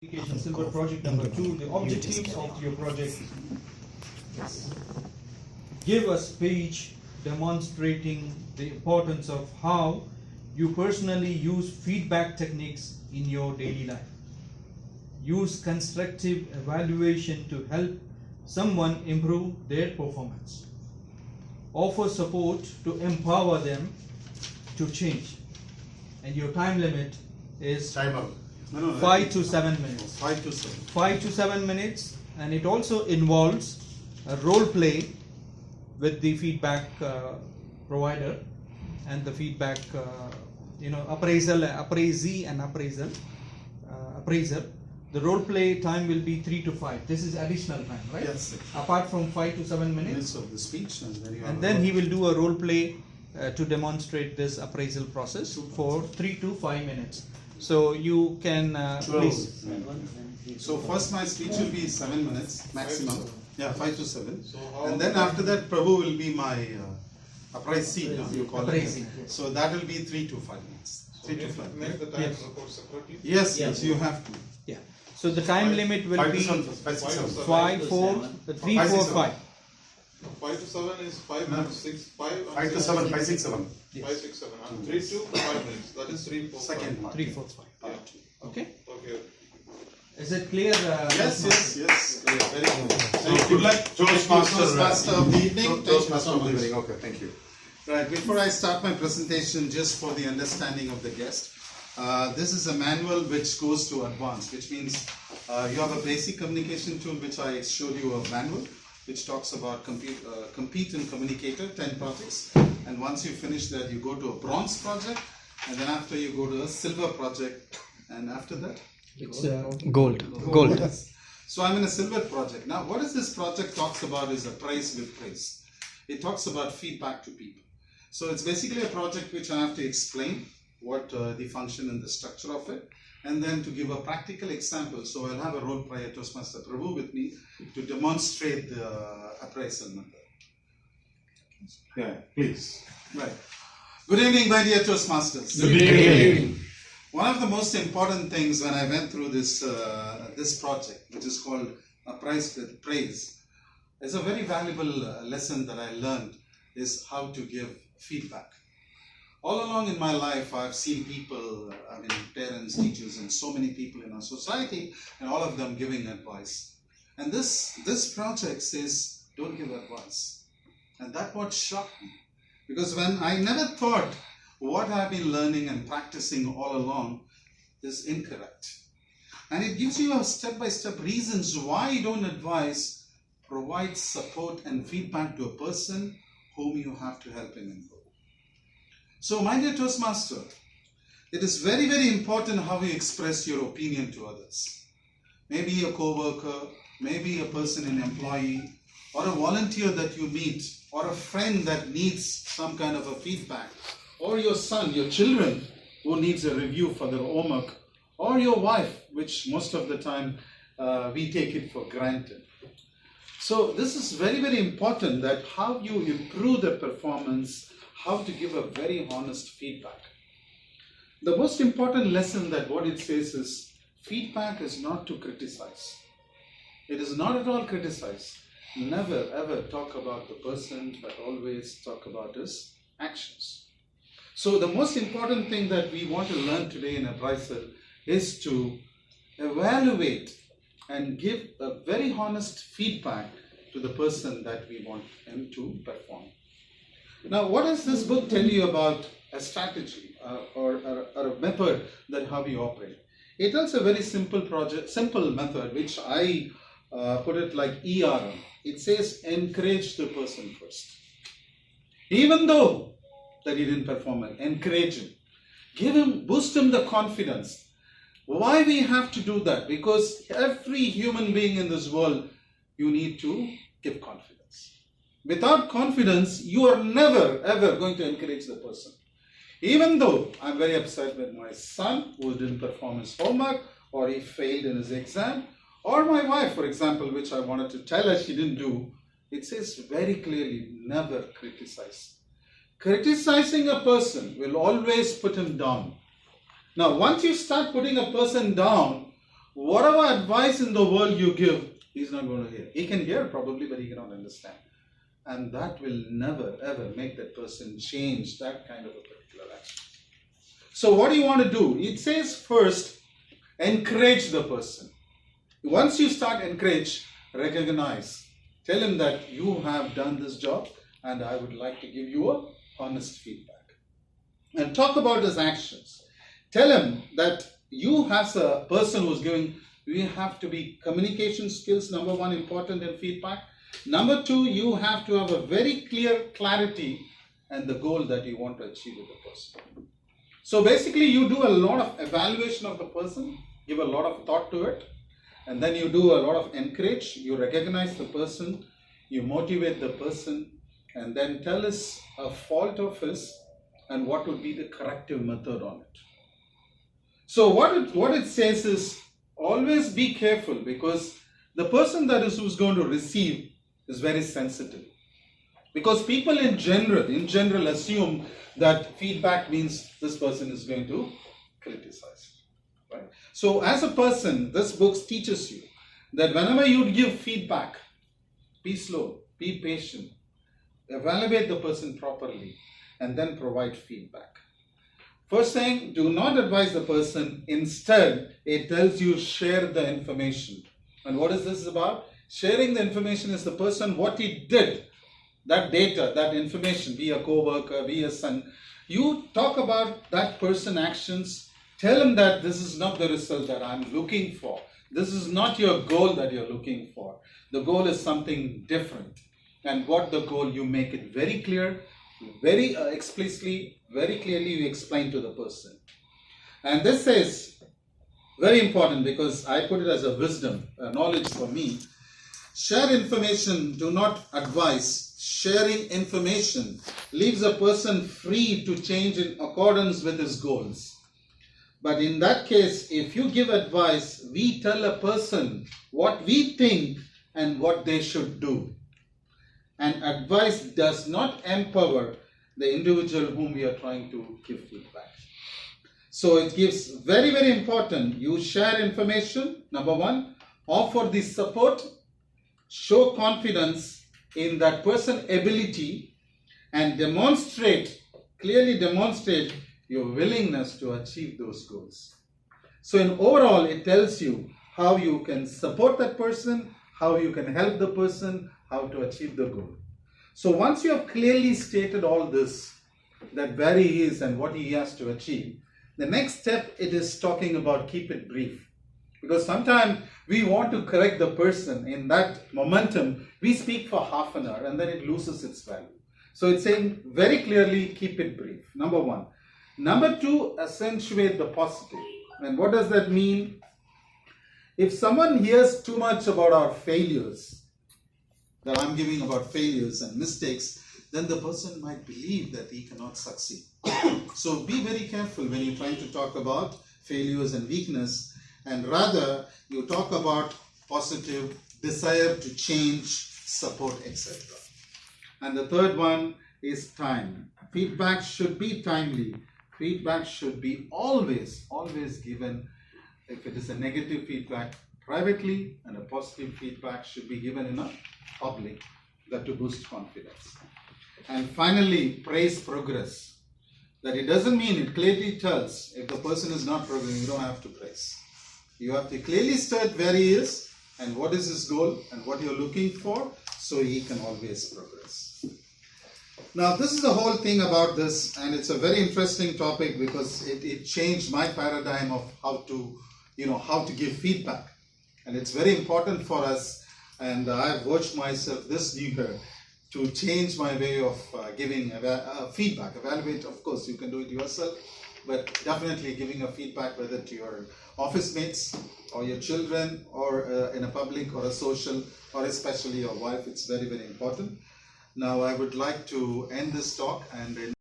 Silver project number 2, the objectives of your project. Give a speech demonstrating the importance of how you personally use feedback techniques in your daily life. Use constructive evaluation to help someone improve their performance. Offer support to empower them to change. And your time limit is Time out. 5 to 7 minutes. 5 to 7. 5 to 7 minutes, and it also involves a role play with the feedback provider and the feedback appraisee and appraiser. The role play time will be 3 to 5. This is additional time, right? Yes. Apart from 5 to 7 minutes. Of the speech, And then he will do a role play to demonstrate this appraisal process for 3 to 5 minutes. So you can please. So first my speech will be 7 minutes maximum. Yeah, 5 to 7. And then after that, Prabhu will be my appraisee. You call Appraisee, it. yes. So that will be 3 to 5 minutes. 3 to 5. Make the time Yes. report separately. Yes, you have to. Yeah. So the time limit will 5 to be 7, 5 to 7. 5, 4, 3, 4, 5. 5 to 7 is 5 minutes, 6, 5. and 5 to 7, 5, 6, 7. 5, 6, 7. And 3 to 5 minutes. That is 3, 4, Second 5. part. 3, 4, 5. Yeah. Okay. Okay. Is it clear? Yes. Very good. Thank Good luck, Toastmaster. Toastmaster of the evening. Toastmaster of the evening. Okay, thank you. Right, before I start my presentation, just for the understanding of the guest, this is a manual which goes to advanced, which means you have a basic communication tool, which I showed you a manual, which talks about compete and communicator, 10 projects. And once you finish that, you go to a bronze project, and then after you go to a silver project, and after that? It's Gold. Yes. So I'm in a silver project. Now, what is this project talks about is Appraise with Praise. It talks about feedback to people. So it's basically a project which I have to explain what the function and the structure of it, and then to give a practical example. So I'll have a role player, Toastmaster Prabhu, with me to demonstrate the appraisal method. Yeah, please. Right. Good evening, my dear Toastmasters. Good evening. One of the most important things when I went through this this project, which is called Appraise with Praise, is a very valuable lesson that I learned is how to give feedback. All along in my life, I've seen people, parents, teachers, and so many people in our society, and all of them giving advice. And this project says, don't give advice. And that what shocked me. Because when I never thought what I've been learning and practicing all along is incorrect. And it gives you a step-by-step reasons why you don't advise, provide support and feedback to a person whom you have to help and improve. So my dear Toastmaster, it is very, very important how you express your opinion to others. Maybe a co-worker, maybe a person, an employee, or a volunteer that you meet, or a friend that needs some kind of a feedback, or your son, your children who needs a review for their homework, or your wife, which most of the time we take it for granted. So this is very, very important that how you improve the performance, how to give a very honest feedback. The most important lesson that what it says is feedback is not to criticize. It is not at all criticize. Never ever talk about the person, but always talk about his actions. So the most important thing that we want to learn today in Appraisal is to evaluate and give a very honest feedback to the person that we want him to perform. Now, what does this book tell you about a strategy or a method that how we operate? It tells a very simple method, which I put it like ERM. It says encourage the person first. Even though that he didn't perform well, encourage him. Give him, boost him the confidence. Why we have to do that? Because every human being in this world, you need to give confidence. Without confidence, you are never ever going to encourage the person. Even though I'm very upset with my son who didn't perform his homework, or he failed in his exam, or my wife, for example, which I wanted to tell her she didn't do, it says very clearly, never criticize. Criticizing a person will always put him down. Now, once you start putting a person down, whatever advice in the world you give, he's not going to hear. He can hear probably, but he cannot understand. And that will never ever make that person change that kind of a particular action. So what do you want to do? It says first, encourage the person. Once you start encourage, recognize. Tell him that you have done this job and I would like to give you a honest feedback. And talk about his actions. Tell him that you as a person who's giving, you have to be communication skills, number one, important in feedback. Number two, you have to have a very clear clarity and the goal that you want to achieve with the person. So basically you do a lot of evaluation of the person, give a lot of thought to it, and then you do a lot of encourage, you recognize the person, you motivate the person, and then tell us a fault of his and what would be the corrective method on it. So what it says is always be careful, because the person that is who's going to receive is very sensitive. Because people in general assume that feedback means this person is going to criticize. Right? So as a person, this book teaches you that whenever you give feedback, be slow, be patient, evaluate the person properly, and then provide feedback. First thing, do not advise the person. Instead, it tells you share the information. And what is this about? Sharing the information is the person, what he did, that data, that information, be a co-worker, be a son. You talk about that person's actions. Tell him that this is not the result that I'm looking for. This is not your goal that you're looking for. The goal is something different. And what the goal, you make it very clear, very explicitly, very clearly you explain to the person. And this is very important because I put it as a wisdom, a knowledge for me. Share information, do not advise. Sharing information leaves a person free to change in accordance with his goals. But in that case, if you give advice, we tell a person what we think and what they should do. And advice does not empower the individual whom we are trying to give feedback. So it gives very, very important. You share information, number one, offer the support, show confidence in that person's ability, and clearly demonstrate your willingness to achieve those goals. So in overall, it tells you how you can support that person, how you can help the person, how to achieve the goal. So once you have clearly stated all this, that where he is and what he has to achieve, the next step, it is talking about keep it brief. Because sometimes we want to correct the person in that momentum. We speak for half an hour and then it loses its value. So it's saying very clearly, keep it brief. Number one. Number two, accentuate the positive. And what does that mean? If someone hears too much about our failures, that I'm giving about failures and mistakes, then the person might believe that he cannot succeed. So be very careful when you're trying to talk about failures and weakness, and rather you talk about positive, desire to change, support, etc. And the third one is time. Feedback should be timely. Feedback should be always given. If it is a negative feedback, privately, and a positive feedback should be given in a public, that to boost confidence. And finally, praise progress. That it doesn't mean, it clearly tells if the person is not progressing, you don't have to praise. You have to clearly state where he is and what is his goal and what you're looking for, so he can always progress. Now this is the whole thing about this, and it's a very interesting topic because it changed my paradigm of how to give feedback. And it's very important for us, and I've watched myself this new year to change my way of giving feedback. Evaluate, of course, you can do it yourself, but definitely giving a feedback, whether to your office mates or your children or in a public or a social, or especially your wife. It's very, very important. Now I would like to end this talk and